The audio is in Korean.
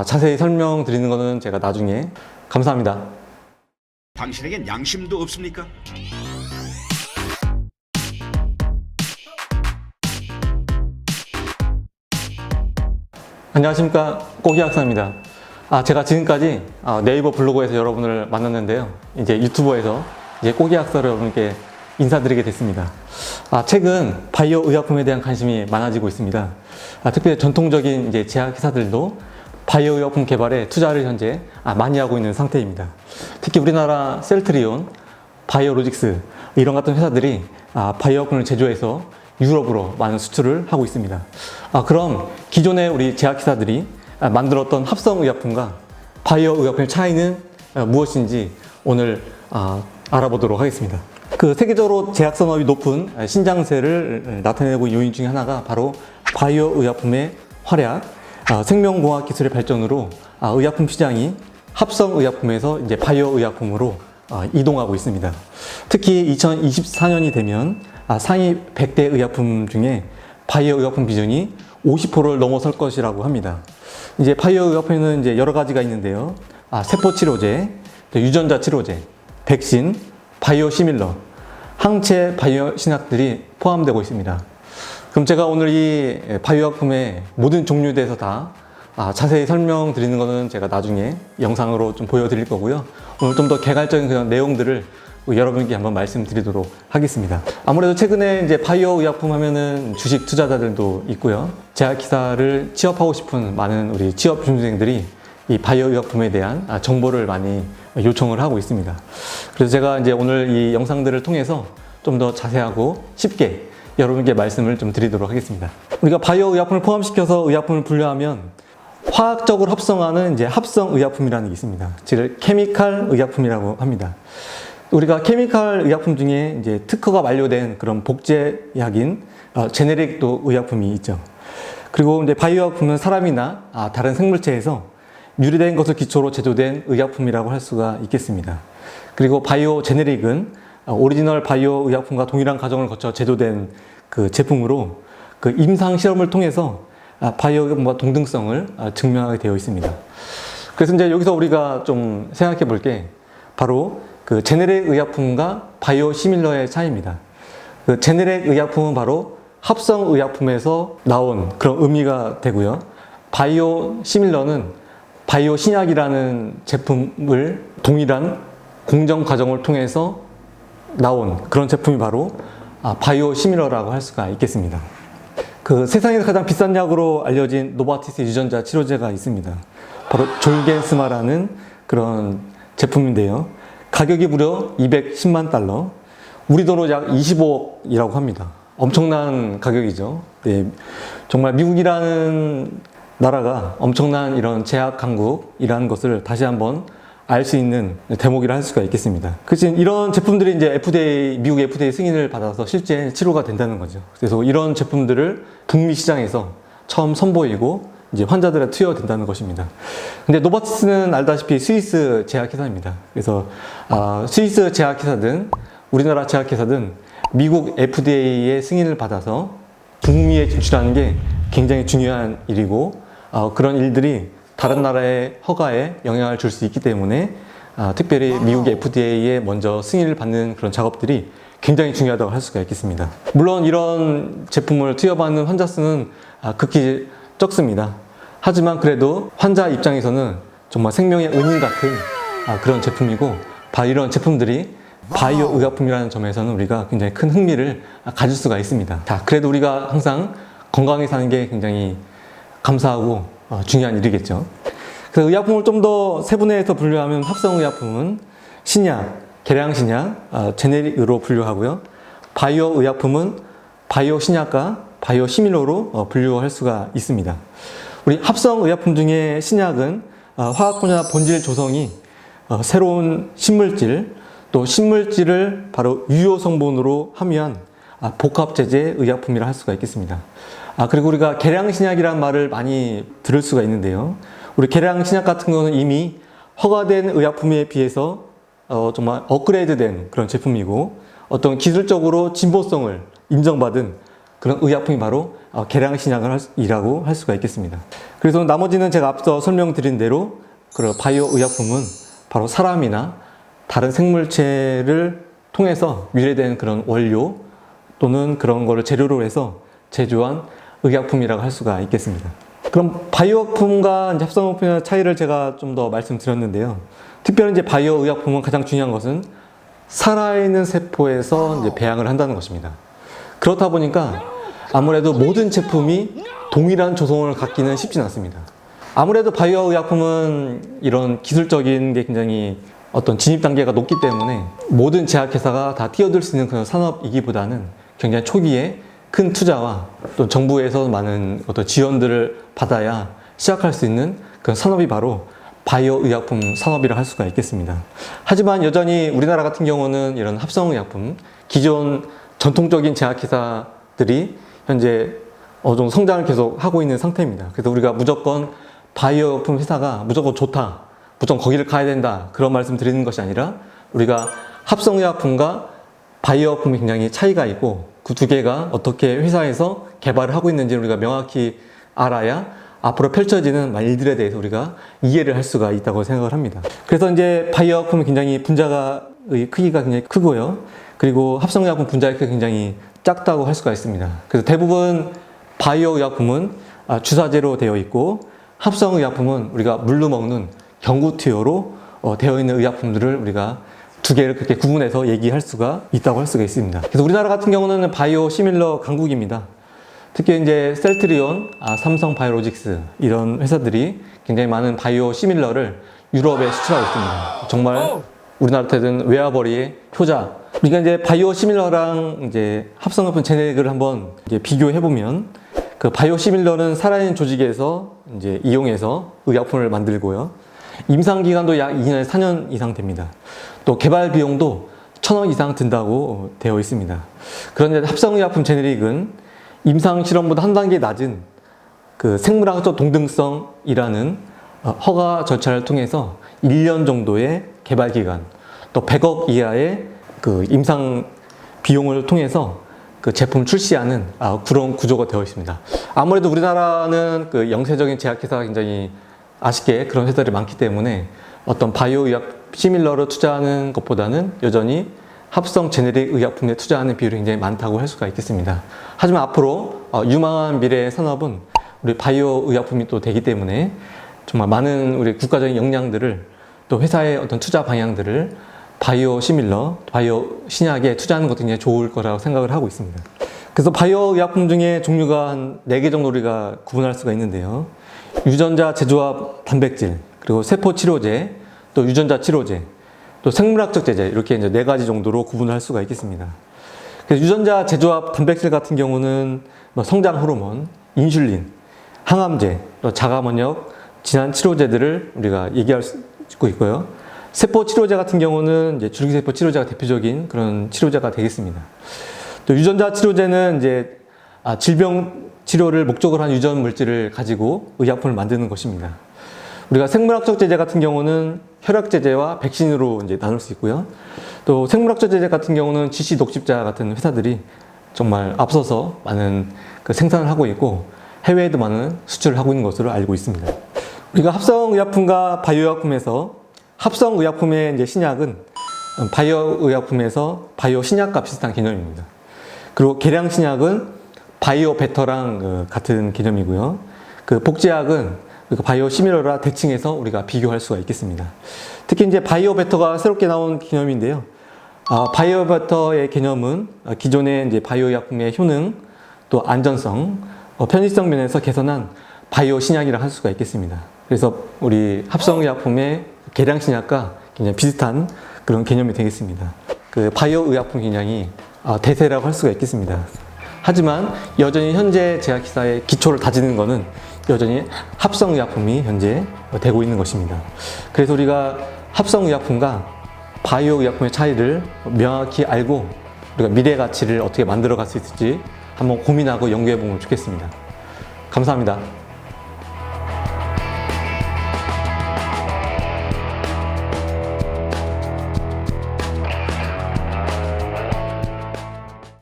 자세히 설명드리는 거는 제가 나중에. 감사합니다. 당신에겐 양심도 없습니까? 안녕하십니까, 꼬기학사입니다. 제가 지금까지 네이버 블로그에서 여러분을 만났는데요, 이제 유튜버에서 이제 꼬기학사로 여러분께 인사드리게 됐습니다. 최근 바이오 의약품에 대한 관심이 많아지고 있습니다. 특별히 전통적인 이제 제약회사들도 바이오 의약품 개발에 투자를 현재 많이 하고 있는 상태입니다. 특히 우리나라 셀트리온, 바이오로직스 이런 같은 회사들이 바이오 의약품을 제조해서 유럽으로 많은 수출을 하고 있습니다. 그럼 기존의 우리 제약회사들이 만들었던 합성의약품과 바이오의약품의 차이는 무엇인지 오늘 알아보도록 하겠습니다. 그 세계적으로 제약산업이 높은 신장세를 나타내고 있는 요인 중에 하나가 바로 바이오의약품의 활약, 생명공학 기술의 발전으로 의약품 시장이 합성의약품에서 이제 바이오의약품으로 이동하고 있습니다. 특히 2024년이 되면 상위 100대 의약품 중에 바이오 의약품 비중이 50%를 넘어설 것이라고 합니다. 이제 바이오 의약품에는 이제 여러 가지가 있는데요. 세포 치료제, 유전자 치료제, 백신, 바이오 시밀러, 항체 바이오 신약들이 포함되고 있습니다. 그럼 제가 오늘 이 바이오 의약품의 모든 종류에 대해서 다 자세히 설명드리는 것은 제가 나중에 영상으로 좀 보여드릴 거고요. 오늘 좀 더 개괄적인 그런 내용들을 여러분께 한번 말씀드리도록 하겠습니다. 아무래도 최근에 이제 바이오 의약품 하면은 주식 투자자들도 있고요. 제약회사를 취업하고 싶은 많은 우리 취업 준비생들이 이 바이오 의약품에 대한 정보를 많이 요청을 하고 있습니다. 그래서 제가 이제 오늘 이 영상들을 통해서 좀 더 자세하고 쉽게 여러분께 말씀을 좀 드리도록 하겠습니다. 우리가 바이오 의약품을 포함시켜서 의약품을 분류하면 화학적으로 합성하는 이제 합성 의약품이라는 게 있습니다. 즉 케미칼 의약품이라고 합니다. 우리가 케미칼 의약품 중에 이제 특허가 만료된 그런 복제약인 제네릭 의약품이 있죠. 그리고 이제 바이오 의약품은 사람이나 다른 생물체에서 유래된 것을 기초로 제조된 의약품이라고 할 수가 있겠습니다. 그리고 바이오 제네릭은 오리지널 바이오 의약품과 동일한 과정을 거쳐 제조된 그 제품으로 그 임상 실험을 통해서 바이오 의약품과 동등성을 증명하게 되어 있습니다. 그래서 이제 여기서 우리가 좀 생각해 볼 게 바로 그 제네릭 의약품과 바이오 시밀러의 차이입니다. 그 제네릭 의약품은 바로 합성 의약품에서 나온 그런 의미가 되고요. 바이오 시밀러는 바이오 신약이라는 제품을 동일한 공정 과정을 통해서 나온 그런 제품이 바로 바이오 시밀러라고 할 수가 있겠습니다. 그 세상에서 가장 비싼 약으로 알려진 노바티스 유전자 치료제가 있습니다. 바로 졸겐스마라는 그런 제품인데요. 가격이 무려 210만 달러, 우리 돈으로 약 25억이라고 합니다. 엄청난 가격이죠. 네, 정말 미국이라는 나라가 엄청난 이런 제약 강국이라는 것을 다시 한번 알 수 있는 대목이라 할 수가 있겠습니다. 그치, 이런 제품들이 이제 미국 FDA 승인을 받아서 실제 치료가 된다는 거죠. 그래서 이런 제품들을 북미 시장에서 처음 선보이고 이제 환자들에 투여된다는 것입니다. 근데 노바티스는 알다시피 스위스 제약회사입니다. 그래서 스위스 제약회사든 우리나라 제약회사든 미국 FDA의 승인을 받아서 북미에 진출하는 게 굉장히 중요한 일이고 그런 일들이 다른 나라의 허가에 영향을 줄 수 있기 때문에 특별히 미국 FDA에 먼저 승인을 받는 그런 작업들이 굉장히 중요하다고 할 수가 있겠습니다. 물론 이런 제품을 투여받는 환자 수는 극히 적습니다. 하지만 그래도 환자 입장에서는 정말 생명의 은인 같은 그런 제품이고, 이런 제품들이 바이오 의약품이라는 점에서는 우리가 굉장히 큰 흥미를 가질 수가 있습니다. 그래도 우리가 항상 건강하게 사는 게 굉장히 감사하고 중요한 일이겠죠. 그래서 의약품을 좀 더 세분화해서 분류하면 합성 의약품은 신약, 계량 신약, 제네릭으로 분류하고요. 바이오 의약품은 바이오 신약과 바이오 시밀러로 분류할 수가 있습니다. 우리 합성 의약품 중에 신약은 화학 분자 본질 조성이 새로운 신물질, 또 신물질을 바로 유효 성분으로 함유한 복합 제제 의약품이라 할 수가 있겠습니다. 그리고 우리가 계량 신약이라는 말을 많이 들을 수가 있는데요. 우리 계량 신약 같은 경우는 이미 허가된 의약품에 비해서 정말 업그레이드된 그런 제품이고, 어떤 기술적으로 진보성을 인정받은 그런 의약품이 바로 계량신약이라고 할 수가 있겠습니다. 그래서 나머지는 제가 앞서 설명드린 대로 그런 바이오 의약품은 바로 사람이나 다른 생물체를 통해서 유래된 그런 원료 또는 그런 거를 재료로 해서 제조한 의약품이라고 할 수가 있겠습니다. 그럼 바이오약품과 이제 합성의약품의 차이를 제가 좀 더 말씀드렸는데요. 특별히 이제 바이오 의약품은 가장 중요한 것은 살아있는 세포에서 이제 배양을 한다는 것입니다. 그렇다 보니까 아무래도 모든 제품이 동일한 조성을 갖기는 쉽지는 않습니다. 아무래도 바이오 의약품은 이런 기술적인 게 굉장히 어떤 진입 단계가 높기 때문에 모든 제약회사가 다 뛰어들 수 있는 그런 산업이기보다는 굉장히 초기에 큰 투자와 또 정부에서 많은 어떤 지원들을 받아야 시작할 수 있는 그런 산업이 바로 바이오 의약품 산업이라 할 수가 있겠습니다. 하지만 여전히 우리나라 같은 경우는 이런 합성의약품, 기존 전통적인 제약회사들이 현재 어느 정도 성장을 계속 하고 있는 상태입니다. 그래서 우리가 무조건 바이오 의약품 회사가 무조건 좋다, 무조건 거기를 가야 된다, 그런 말씀 드리는 것이 아니라 우리가 합성의약품과 바이오 의약품이 굉장히 차이가 있고 그 두 개가 어떻게 회사에서 개발을 하고 있는지 우리가 명확히 알아야 앞으로 펼쳐지는 일들에 대해서 우리가 이해를 할 수가 있다고 생각을 합니다. 그래서 이제 바이오 의약품은 굉장히 분자의 크기가 굉장히 크고요. 그리고 합성 의약품 분자의 크기가 굉장히 작다고 할 수가 있습니다. 그래서 대부분 바이오 의약품은 주사제로 되어 있고 합성 의약품은 우리가 물로 먹는 경구투여로 되어 있는 의약품들을 우리가 두 개를 그렇게 구분해서 얘기할 수가 있다고 할 수가 있습니다. 그래서 우리나라 같은 경우는 바이오 시밀러 강국입니다. 특히 이제 셀트리온, 삼성 바이오로직스 이런 회사들이 굉장히 많은 바이오 시밀러를 유럽에 수출하고 있습니다. 정말 우리나라 때는 웨어버리의 효자. 우리가 이제 바이오 시밀러랑 이제 합성의약품 제네릭을 한번 이제 비교해 보면 그 바이오 시밀러는 살아있는 조직에서 이제 이용해서 의약품을 만들고요. 임상 기간도 약 2년에서 4년 이상 됩니다. 또 개발 비용도 1,000원 이상 든다고 되어 있습니다. 그런데 합성의약품 제네릭은 임상 실험보다 한 단계 낮은 그 생물학적 동등성이라는 허가 절차를 통해서 1년 정도의 개발 기간, 또 100억 이하의 그 임상 비용을 통해서 그 제품을 출시하는 그런 구조가 되어 있습니다. 아무래도 우리나라는 그 영세적인 제약회사가 굉장히 아쉽게 그런 회사들이 많기 때문에 어떤 바이오 의약 시밀러로 투자하는 것보다는 여전히 합성 제네릭 의약품에 투자하는 비율이 굉장히 많다고 할 수가 있겠습니다. 하지만 앞으로 유망한 미래의 산업은 우리 바이오 의약품이 또 되기 때문에 정말 많은 우리 국가적인 역량들을 또 회사의 어떤 투자 방향들을 바이오 시밀러, 바이오 신약에 투자하는 것도 굉장히 좋을 거라고 생각을 하고 있습니다. 그래서 바이오 의약품 중에 종류가 한 4개 정도 우리가 구분할 수가 있는데요. 유전자 재조합 단백질, 그리고 세포 치료제, 또 유전자 치료제, 또 생물학적 제제, 이렇게 이제 4가지 정도로 구분할 수가 있겠습니다. 그래서 유전자 재조합 단백질 같은 경우는 성장 호르몬, 인슐린, 항암제, 또 자가면역 진한 치료제들을 우리가 얘기할 수 있고요. 세포 치료제 같은 경우는 이제 줄기세포 치료제가 대표적인 그런 치료제가 되겠습니다. 또 유전자 치료제는 이제 질병 치료를 목적으로 한 유전 물질을 가지고 의약품을 만드는 것입니다. 우리가 생물학적 제제 같은 경우는 혈액 제제와 백신으로 이제 나눌 수 있고요. 또 생물학적 제제 같은 경우는 GC 독집자 같은 회사들이 정말 앞서서 많은 그 생산을 하고 있고 해외에도 많은 수출을 하고 있는 것으로 알고 있습니다. 우리가 합성의약품과 바이오의약품에서 합성의약품의 이제 신약은 바이오의약품에서 바이오신약과 비슷한 개념입니다. 그리고 계량신약은 바이오 베터랑 같은 개념이고요. 그 복제약은 바이오 시밀러라 대칭해서 우리가 비교할 수가 있겠습니다. 특히 이제 바이오 베터가 새롭게 나온 개념인데요. 바이오 베터의 개념은 기존의 이제 바이오 약품의 효능, 또 안전성, 편의성 면에서 개선한 바이오 신약이라 할 수가 있겠습니다. 그래서 우리 합성의약품의 계량 신약과 굉장히 비슷한 그런 개념이 되겠습니다. 그 바이오 의약품 굉장히 대세라고 할 수가 있겠습니다. 하지만 여전히 현재 제약회사의 기초를 다지는 것은 여전히 합성의약품이 현재 되고 있는 것입니다. 그래서 우리가 합성의약품과 바이오의약품의 차이를 명확히 알고 우리가 미래 가치를 어떻게 만들어 갈 수 있을지 한번 고민하고 연구해 보면 좋겠습니다. 감사합니다.